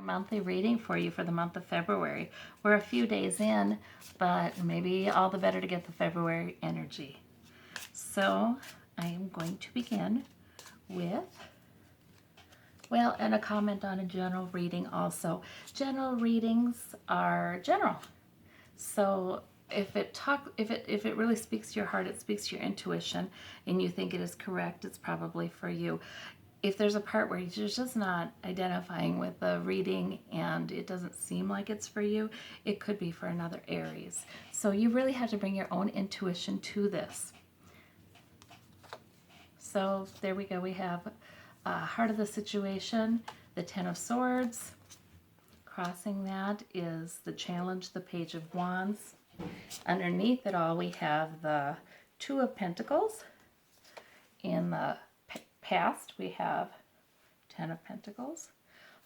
Your monthly reading for you for the month of February. We're a few days in, but maybe all the better to get the February energy. So I am going to begin with, well, and a comment on a general reading also. General readings are general. So if it really speaks to your heart, it speaks to your intuition, and you think it is correct, it's probably for you. If there's a part where you're just not identifying with the reading and it doesn't seem like it's for you, it could be for another Aries. So you really have to bring your own intuition to this. So there we go. We have heart of the situation, the Ten of Swords. Crossing that is the challenge, the Page of Wands. Underneath it all, we have the Two of Pentacles. In the past, we have Ten of Pentacles.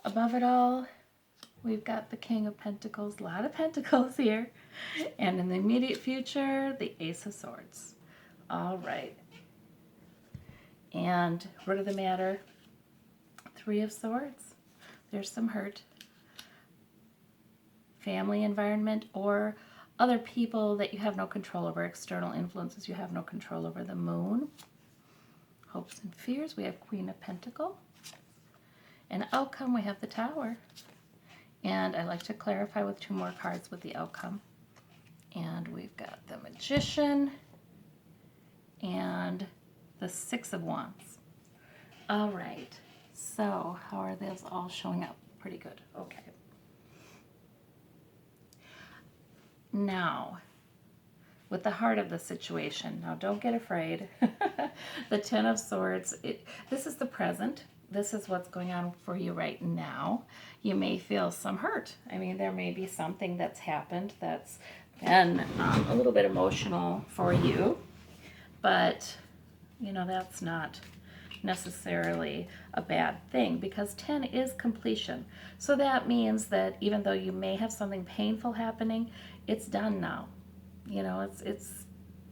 Above it all, we've got the King of Pentacles, a lot of Pentacles here. And in the immediate future, the Ace of Swords. All right. And root of the matter, Three of Swords. There's some hurt. Family environment or other people that you have no control over, external influences you have no control over. The Moon. Hopes and fears, we have Queen of Pentacles. And outcome, we have the Tower. And I like to clarify with two more cards with the outcome. And we've got the Magician and the Six of Wands. All right, so how are those all showing up? Pretty good, okay. Now, with the heart of the situation, now don't get afraid. The Ten of Swords, this is the present. This is what's going on for you right now. You may feel some hurt. I mean, there may be something that's happened that's been a little bit emotional for you, but you know, that's not necessarily a bad thing because 10 is completion. So that means that even though you may have something painful happening, it's done now. You know,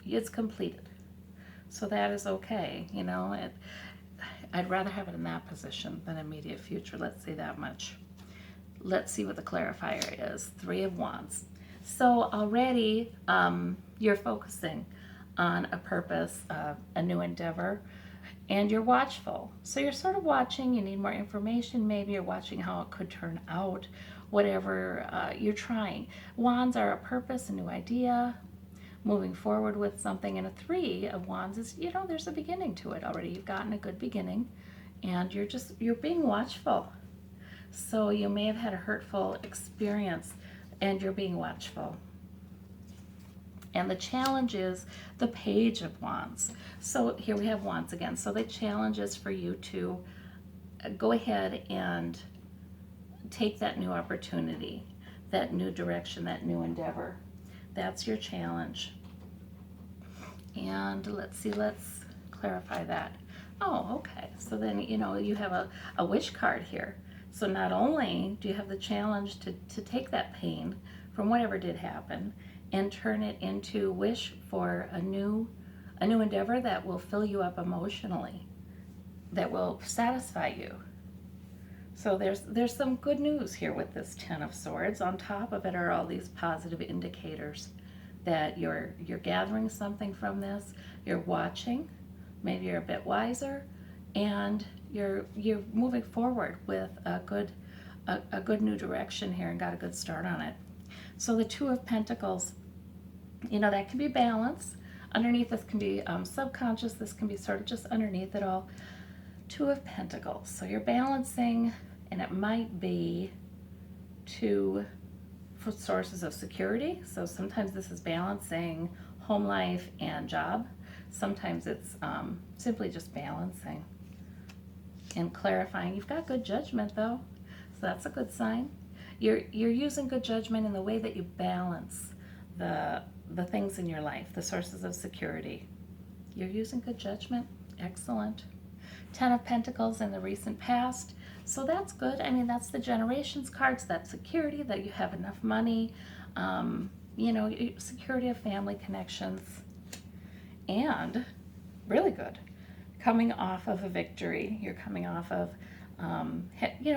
it's completed. So that is okay. You know, I'd rather have it in that position than immediate future. Let's say that much. Let's see what the clarifier is. Three of Wands. So already you're focusing on a purpose, a new endeavor, and you're watchful. So you're sort of watching. You need more information. Maybe you're watching how it could turn out. Whatever you're trying. Wands are a purpose, a new idea, moving forward with something. And a Three of Wands is, you know, there's a beginning to it already. You've gotten a good beginning, and you're being watchful. So you may have had a hurtful experience, and you're being watchful. And the challenge is the Page of Wands. So here we have Wands again. So the challenge is for you to go ahead and take that new opportunity, that new direction, that new endeavor. That's your challenge. And let's see, let's clarify that. Oh, okay. So then, you know, you have a wish card here. So not only do you have the challenge to take that pain from whatever did happen and turn it into wish for a new endeavor that will fill you up emotionally, that will satisfy you. So there's some good news here with this Ten of Swords. On top of it are all these positive indicators that you're gathering something from this. You're watching, maybe you're a bit wiser, and you're moving forward with a good new direction here and got a good start on it. So the Two of Pentacles, you know, that can be balance. Underneath this can be subconscious. This can be sort of just underneath it all. Two of Pentacles. So you're balancing, and it might be two sources of security. So sometimes this is balancing home life and job. Sometimes it's simply just balancing and clarifying. You've got good judgment though, so that's a good sign. You're using good judgment in the way that you balance the things in your life, the sources of security. You're using good judgment. Excellent. Ten of Pentacles in the recent past. So that's good. I mean, that's the generations cards, that security, that you have enough money, you know, security of family connections. And really good, coming off of a victory. You're coming off of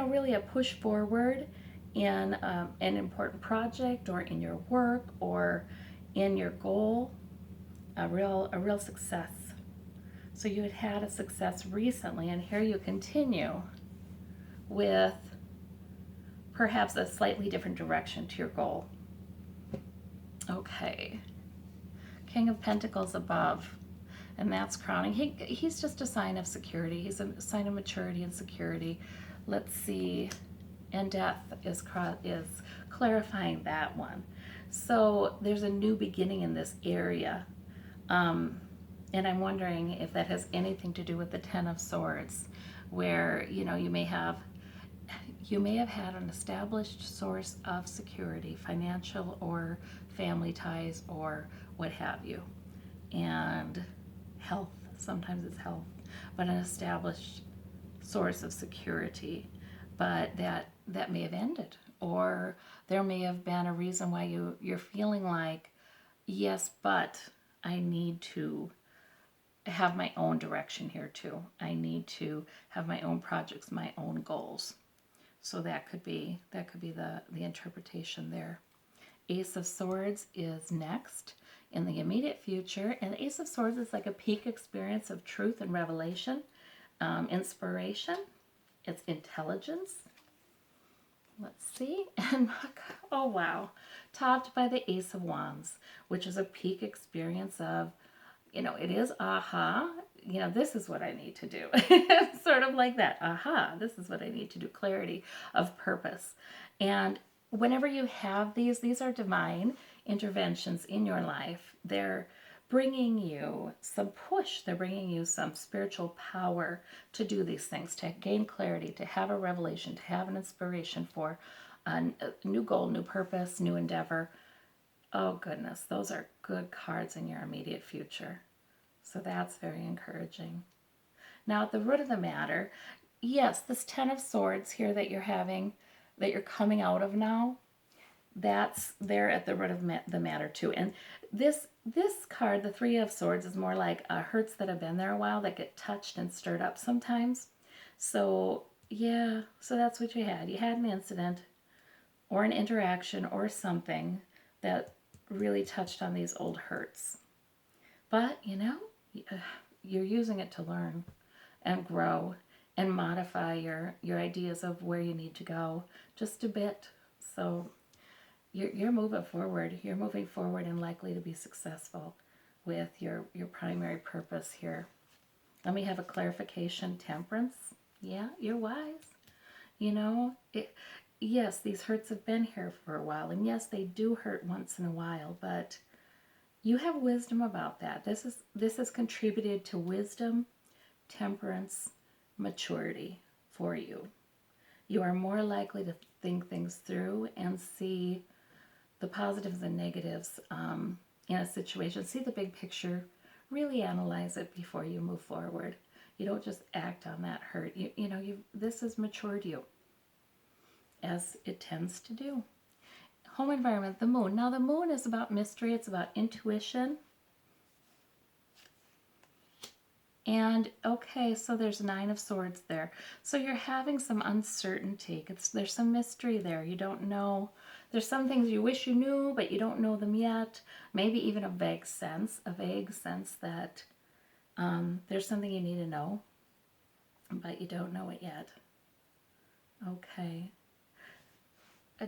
really a push forward in an important project or in your work or in your goal, a real success. So you had had a success recently, and here you continue with perhaps a slightly different direction to your goal. Okay. King of Pentacles above, and that's crowning. He's just a sign of security. He's a sign of maturity and security. Let's see. And death is clarifying that one. So there's a new beginning in this area. And I'm wondering if that has anything to do with the Ten of Swords, where you may have had an established source of security, financial or family ties or what have you, and health. Sometimes it's health, but an established source of security. But that may have ended, or there may have been a reason why you're feeling like, yes, but I need to have my own direction here too. I need to have my own projects, my own goals. So that could be the interpretation there. Ace of Swords is next in the immediate future, and the Ace of Swords is like a peak experience of truth and revelation, inspiration. It's intelligence. Let's see. And oh wow, topped by the Ace of Wands, which is a peak experience of, it is aha, this is what I need to do. Sort of like that. Aha, this is what I need to do. Clarity of purpose. And whenever you have these are divine interventions in your life. They're bringing you some push. They're bringing you some spiritual power to do these things, to gain clarity, to have a revelation, to have an inspiration for a new goal, new purpose, new endeavor. Oh goodness, those are good cards in your immediate future. So that's very encouraging. Now at the root of the matter, yes, this Ten of Swords here that you're coming out of now, that's there at the root of the matter too. And this card, the Three of Swords, is more like hurts that have been there a while that get touched and stirred up sometimes. So yeah, so that's what you had. You had an incident or an interaction or something that really touched on these old hurts. But you're using it to learn and grow and modify your ideas of where you need to go just a bit. So you're moving forward. You're moving forward and likely to be successful with your primary purpose here. Let me have a clarification. Temperance. Yeah, you're wise. Yes, these hurts have been here for a while, and yes, they do hurt once in a while, but you have wisdom about that. This has contributed to wisdom, temperance, maturity for you. You are more likely to think things through and see the positives and negatives in a situation. See the big picture. Really analyze it before you move forward. You don't just act on that hurt. This has matured you, as it tends to do. Home environment, the moon. Now the moon is about mystery. It's about intuition. And okay, so there's Nine of Swords there. So you're having some uncertainty. There's some mystery there. You don't know. There's some things you wish you knew, but you don't know them yet. Maybe even a vague sense that there's something you need to know, but you don't know it yet. Okay.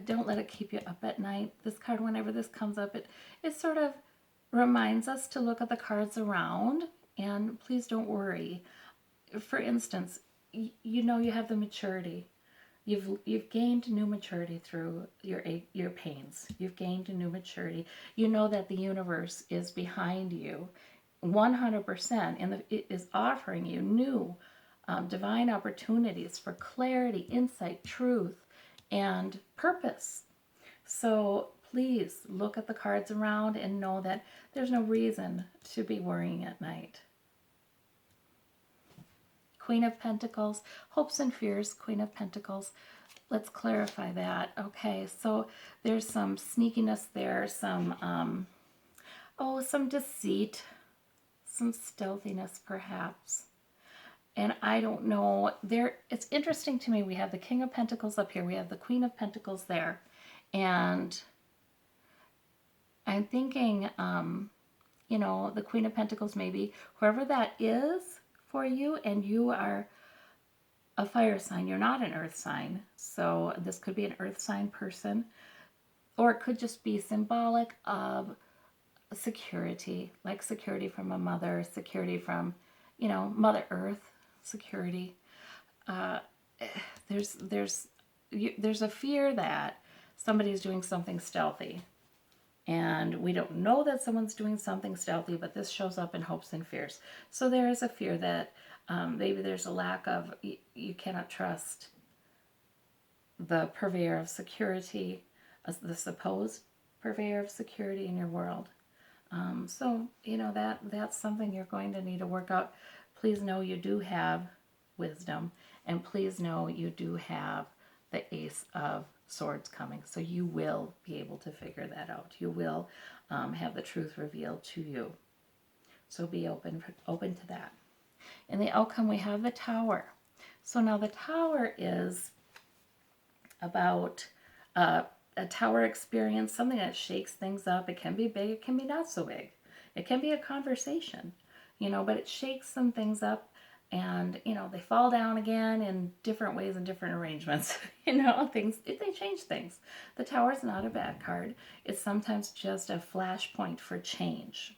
Don't let it keep you up at night. This card, whenever this comes up, it sort of reminds us to look at the cards around, and please don't worry. For instance, you have the maturity. You've gained new maturity through your pains. You've gained a new maturity. You know that the universe is behind you 100%, and it is offering you new divine opportunities for clarity, insight, truth, and purpose. So please look at the cards around and know that there's no reason to be worrying at night. Queen of Pentacles, hopes and fears, Queen of Pentacles. Let's clarify that. Okay, so there's some sneakiness there, some deceit, some stealthiness perhaps. And I don't know, it's interesting to me. We have the King of Pentacles up here. We have the Queen of Pentacles there. And I'm thinking, the Queen of Pentacles, maybe whoever that is for you, and you are a fire sign. You're not an earth sign. So this could be an earth sign person, or it could just be symbolic of security, like security from a mother, security from, Mother Earth, security. Uh, there's a fear that somebody's doing something stealthy. And we don't know that someone's doing something stealthy, but this shows up in hopes and fears. So there is a fear that maybe there's a lack of, you cannot trust the purveyor of security, the supposed purveyor of security in your world. So, that's something you're going to need to work out. Please know you do have wisdom, and please know you do have the Ace of Swords coming. So you will be able to figure that out. You will have the truth revealed to you. So be open to that. In the outcome, we have the Tower. So now the Tower is about a tower experience, something that shakes things up. It can be big, it can be not so big. It can be a conversation, but it shakes some things up, and, they fall down again in different ways and different arrangements. They change things. The Tower is not a bad card. It's sometimes just a flashpoint for change.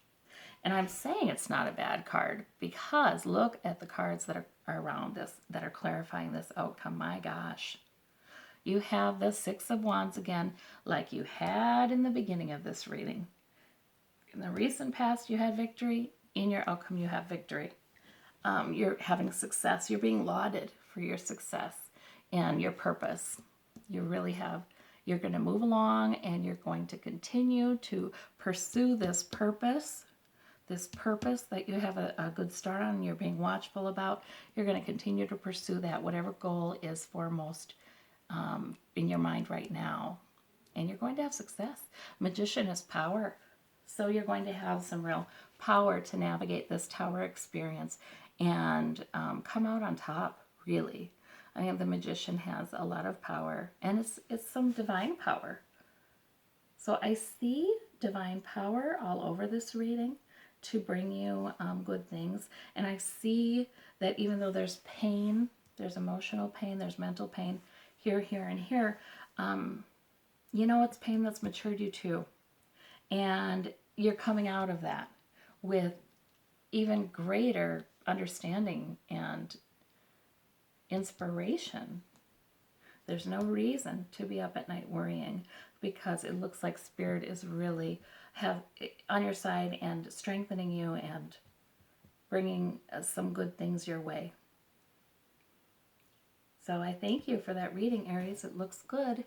And I'm saying it's not a bad card because look at the cards that are around this, that are clarifying this outcome. My gosh. You have the Six of Wands again, like you had in the beginning of this reading. In the recent past, you had victory. In your outcome, you have victory. You're having success. You're being lauded for your success and your purpose. You really have. You're going to move along, and you're going to continue to pursue this purpose that you have a good start on and you're being watchful about. You're going to continue to pursue that, whatever goal is foremost in your mind right now. And you're going to have success. Magician is power. So you're going to have some real power to navigate this Tower experience and come out on top, really. I think the Magician has a lot of power, and it's some divine power. So I see divine power all over this reading to bring you good things. And I see that even though there's pain, there's emotional pain, there's mental pain, here, and here, it's pain that's matured you too. And you're coming out of that with even greater understanding and inspiration. There's no reason to be up at night worrying, because it looks like Spirit is really on your side and strengthening you and bringing some good things your way. So I thank you for that reading, Aries. It looks good.